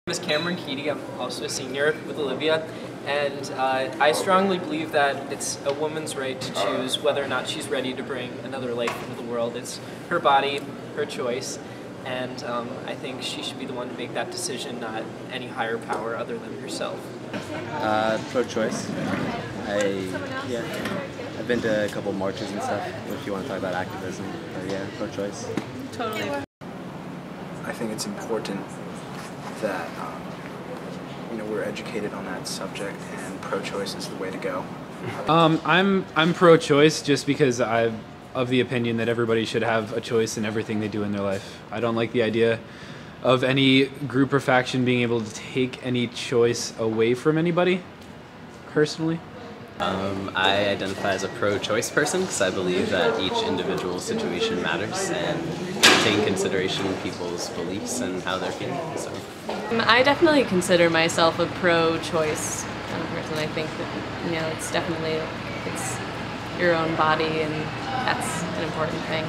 My name is Cameron Keaty. I'm also a senior with Olivia, and I strongly believe that it's a woman's right to choose whether or not she's ready to bring another life into the world. It's her body, her choice, and I think she should be the one to make that decision, not any higher power other than herself. Pro-choice. I've been to a couple marches and stuff, if you want to talk about activism, but yeah, pro-choice. Totally. I think it's important that we're educated on that subject, and pro-choice is the way to go. I'm pro-choice just because I'm of the opinion that everybody should have a choice in everything they do in their life. I don't like the idea of any group or faction being able to take any choice away from anybody, personally. I identify as a pro-choice person because I believe that each individual situation matters and take into consideration people's beliefs and how they're feeling. So. I definitely consider myself a pro-choice kind of person. I think that it's definitely your own body, and that's an important thing.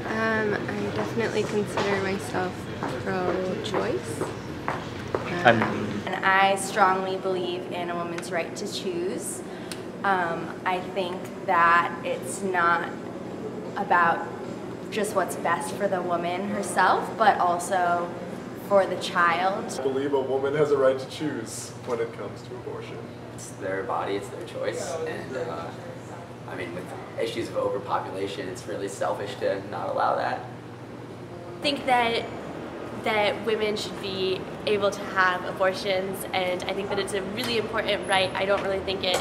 I definitely consider myself pro-choice. And I strongly believe in a woman's right to choose. I think that it's not about just what's best for the woman herself, but also for the child. I believe a woman has a right to choose when it comes to abortion. It's their body, it's their choice, and I mean, with issues of overpopulation, it's really selfish to not allow that. I think that women should be able to have abortions, and I think that it's a really important right. I don't really think it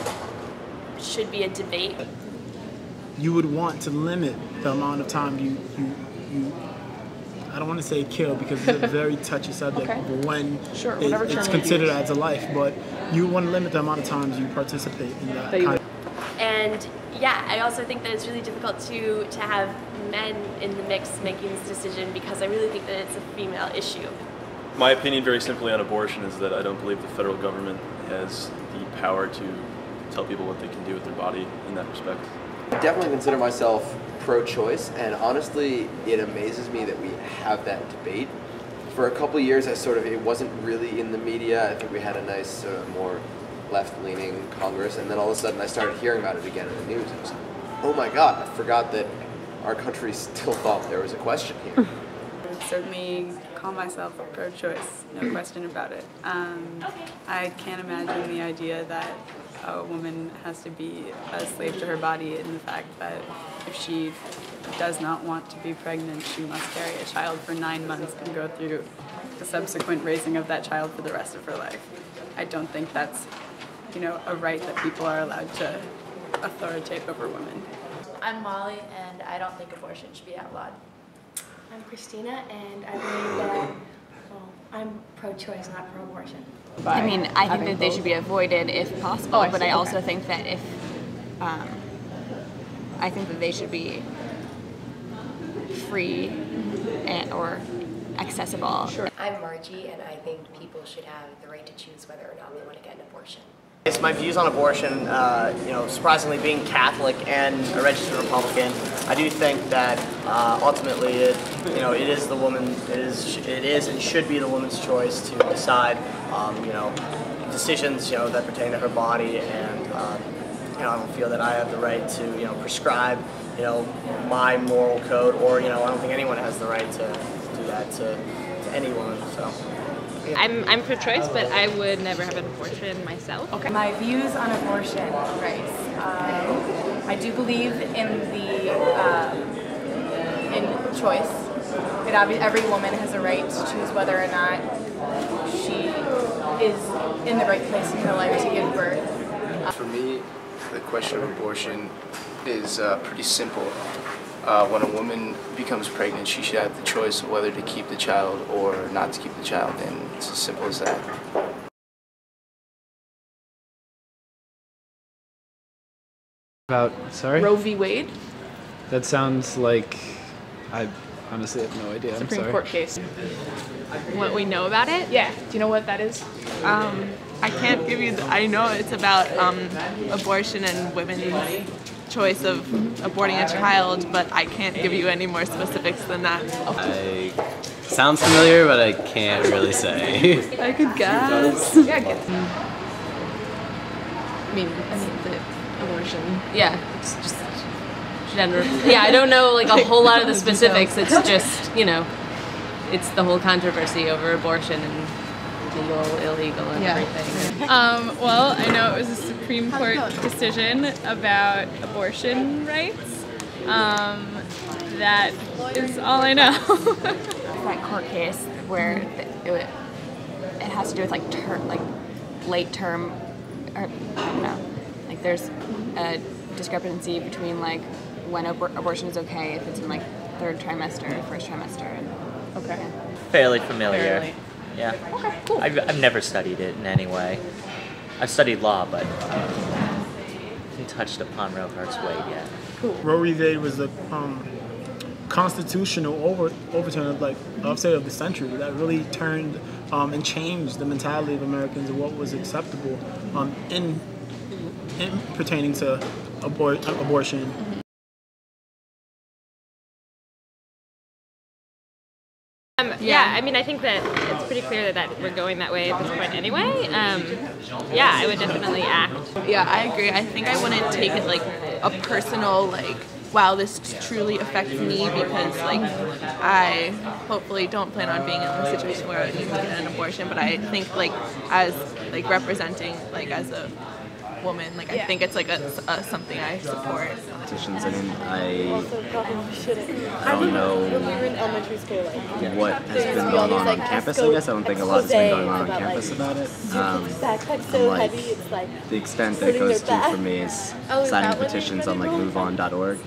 should be a debate. You would want to limit the amount of time you I don't want to say kill because it's a very touchy subject, okay, but when it's considered as a life, but you want to limit the amount of times you participate in that kind of. And yeah, I also think that it's really difficult to have men in the mix making this decision, because I really think that it's a female issue. My opinion very simply on abortion is that I don't believe the federal government has the power to tell people what they can do with their body in that respect. I definitely consider myself pro-choice, and honestly it amazes me that we have that debate. For a couple of years it wasn't really in the media. I think we had a nice more left-leaning Congress, and then all of a sudden I started hearing about it again in the news. And I was like, oh my god, I forgot that our country still thought there was a question here. I certainly call myself a pro-choice, no question about it. I can't imagine the idea that a woman has to be a slave to her body, in the fact that if she does not want to be pregnant, she must carry a child for 9 months and go through the subsequent raising of that child for the rest of her life. I don't think that's, a right that people are allowed to authoritate over women. I'm Molly, and I don't think abortion should be outlawed. I'm Christina, and I believe that, I'm pro-choice, not pro-abortion. I mean, I think that they should be avoided if possible, but I also think that I think that they should be free or accessible. Sure. I'm Margie, and I think people should have the right to choose whether or not they want to get an abortion. It's my views on abortion, surprisingly being Catholic and a registered Republican, I do think that ultimately it is the woman, it is and should be the woman's choice to decide, decisions, that pertain to her body, and I don't feel that I have the right to, prescribe, my moral code, or, I don't think anyone has the right to do that to any woman, so. I'm pro-choice, but I would never have an abortion myself. Okay. My views on abortion rights. I do believe in choice. Every woman has a right to choose whether or not she is in the right place in her life to give birth. For me, the question of abortion is pretty simple. When a woman becomes pregnant, she should have the choice of whether to keep the child or not to keep the child, and it's as simple as that. Sorry? Roe v. Wade? That sounds like, I honestly have no idea. Supreme I'm sorry. Court case. What we know about it? Yeah. Do you know what that is? I can't give you. I know it's about abortion and women's choice of aborting a child, but I can't give you any more specifics than that. Sounds familiar, but I can't really say. I could guess. Yeah, I guess. I mean, the abortion. Yeah, it's just general. Yeah, I don't know like a whole lot of the specifics. It's just, you know, it's the whole controversy over abortion and legal, illegal, and everything. Well, I know it was a Supreme Court decision about abortion rights. That is all I know. That court case where it has to do with like late term, or I don't know, like there's a discrepancy between like when abortion is okay if it's in like third trimester or first trimester. Okay. Fairly familiar. Fairly. Yeah. Okay, cool. I've never studied it in any way. I've studied law, but haven't touched upon Roe versus Wade yet. Cool. Roe v. Wade was a constitutional overturn of of the century that really turned and changed the mentality of Americans and what was acceptable in pertaining to abortion. Yeah, I mean, I think that it's pretty clear that we're going that way at this point anyway. Yeah, I would definitely act. Yeah, I agree. I think I wouldn't take it like a personal, like, wow, this truly affects me because, like, I hopefully don't plan on being in a situation where I need to get an abortion, but I think, like, as, like, representing, like, as a woman, like, I think it's, like, a something I support. Petitions, I mean, I don't know what has been going on campus, I guess. I don't think a lot has been going on campus about it. The extent that it goes to for me is signing petitions on like moveon.org,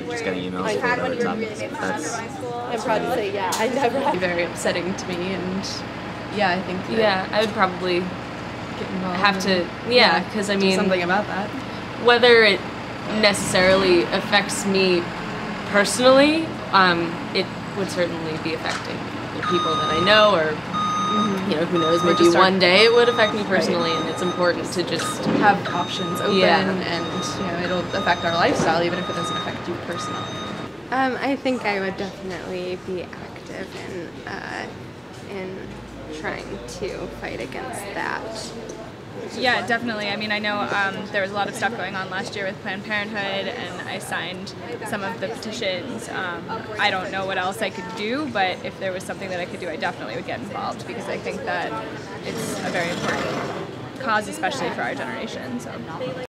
just getting emails for whatever topics. I'm proud to say, yeah, I never had. Very upsetting to me, and yeah, I think that I would probably have to, because I mean, do something about that. Whether it necessarily affects me personally, it would certainly be affecting the people that I know, or you know, who knows, maybe one day it would affect me personally, and it's important to just have options open, and you know, it'll affect our lifestyle even if it doesn't affect you personally. I think I would definitely be active in trying to fight against that. Yeah, definitely. I mean, I know there was a lot of stuff going on last year with Planned Parenthood, and I signed some of the petitions. I don't know what else I could do, but if there was something that I could do, I definitely would get involved because I think that it's a very important cause, especially for our generation. So.